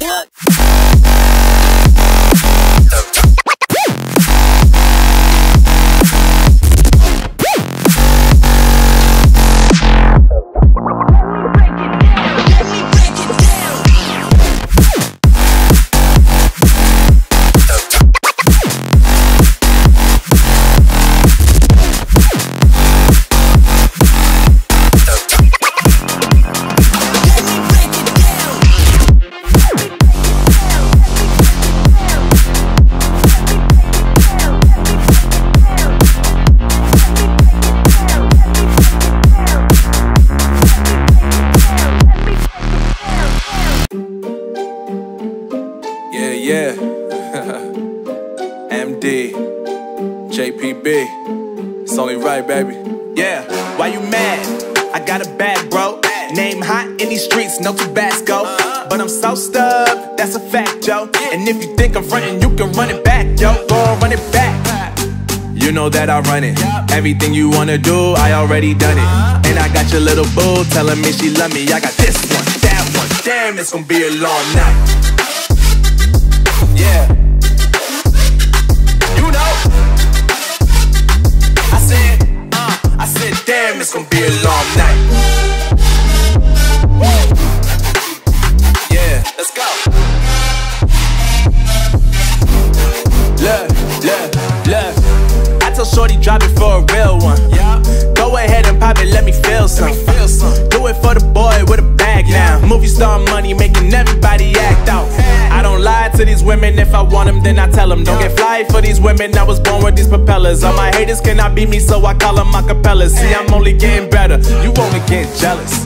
What? Yeah, MD, JPB, it's only right, baby. Yeah, why you mad? I got a bag, bro. Name hot in these streets, no Tabasco. But I'm so stubbed, that's a fact, yo. And if you think I'm frontin', you can run it back, yo. Go on, run it back. You know that I run it. Everything you wanna do, I already done it. And I got your little boo telling me she love me. I got this one, that one. Damn, it's gonna be a long night. Yeah. You know. I said, damn, it's gonna be a long night. Yeah, let's go. Look. I told Shorty drop it for a real one. Yeah. Go ahead and pop it, let me feel some. Do it for the boy with a bag now. Movie star money making everybody act out. I don't lie to these women, if I want them then I tell them. Don't get fly for these women, I was born with these propellers. All my haters cannot beat me, so I call them acapellas. See, I'm only getting better, you only get jealous.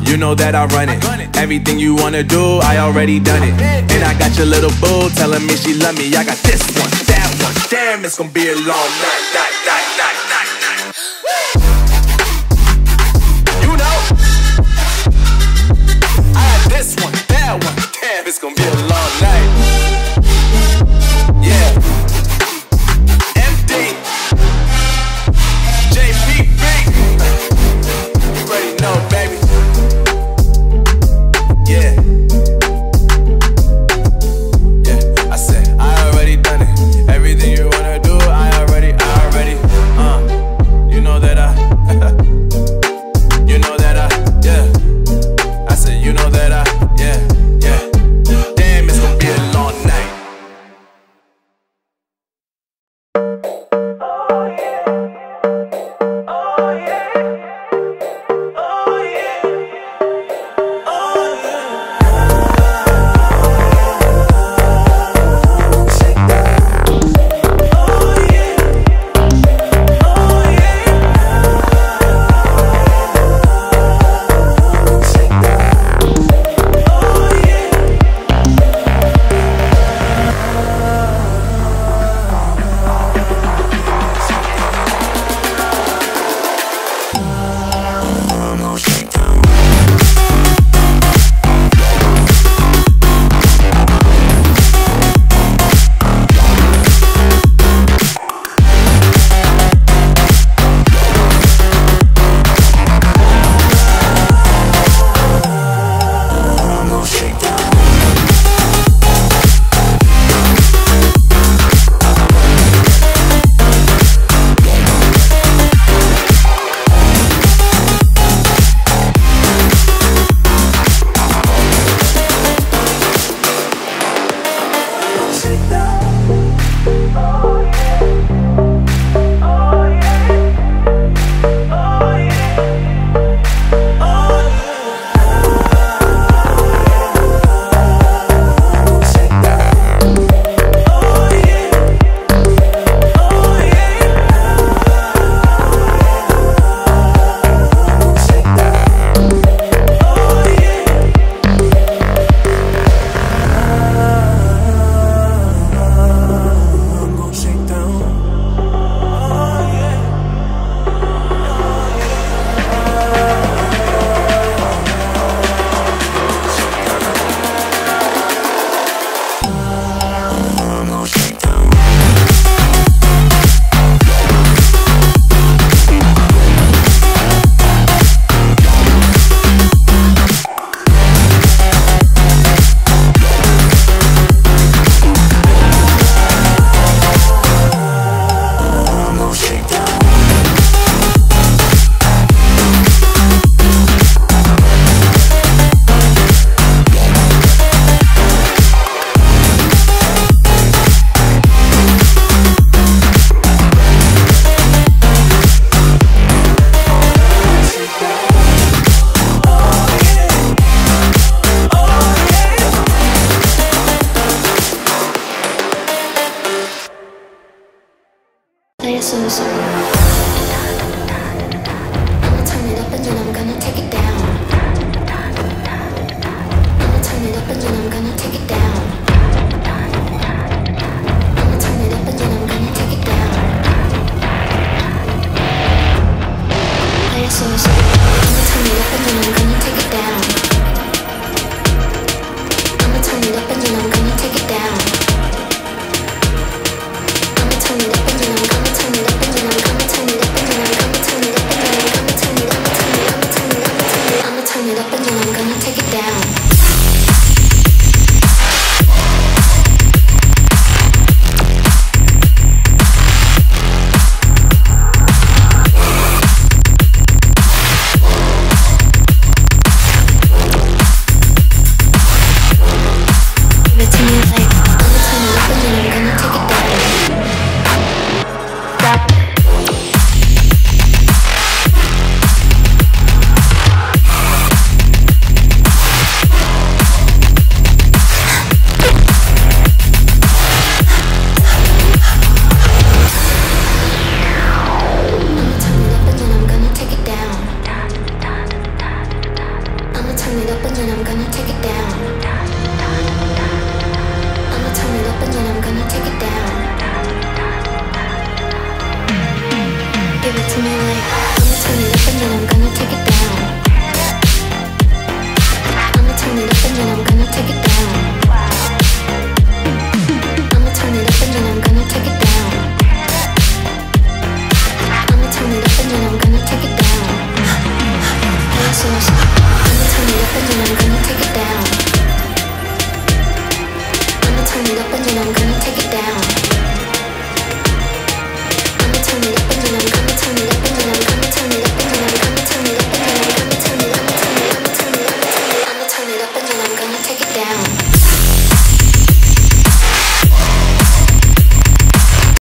You know that I run it. Everything you wanna do, I already done it. And I got your little boo telling me she love me. I got this one, that one. Damn, it's gonna be a long night. You know, I got this one, that one. Damn, it's gonna be a long night. Yeah. MD, JPB. You already know, baby. Yeah. Yeah, I said, I already done it. Everything you wanna do, I already. You know that you know that yeah. I said, you know that yeah. Damn, it's gonna be a long night. Play it so slow. I'ma turn it up and then I'm gonna take it down. I'ma turn it up and then I'm gonna take it down. I'ma turn it up and then I'm gonna take it down. Play it so slow. I'ma turn it up and then I'm gonna take it down. I'ma turn it up and then I'm gonna take it down. I'ma turn it up and then I'm gonna turn it up and then I'm gonna turn it up and then I'm gonna turn it up and then I'm gonna turn it up and then I'm gonna turn it up and then I'ma turn it up and then I'm gonna take it down. Turn it up and then I'm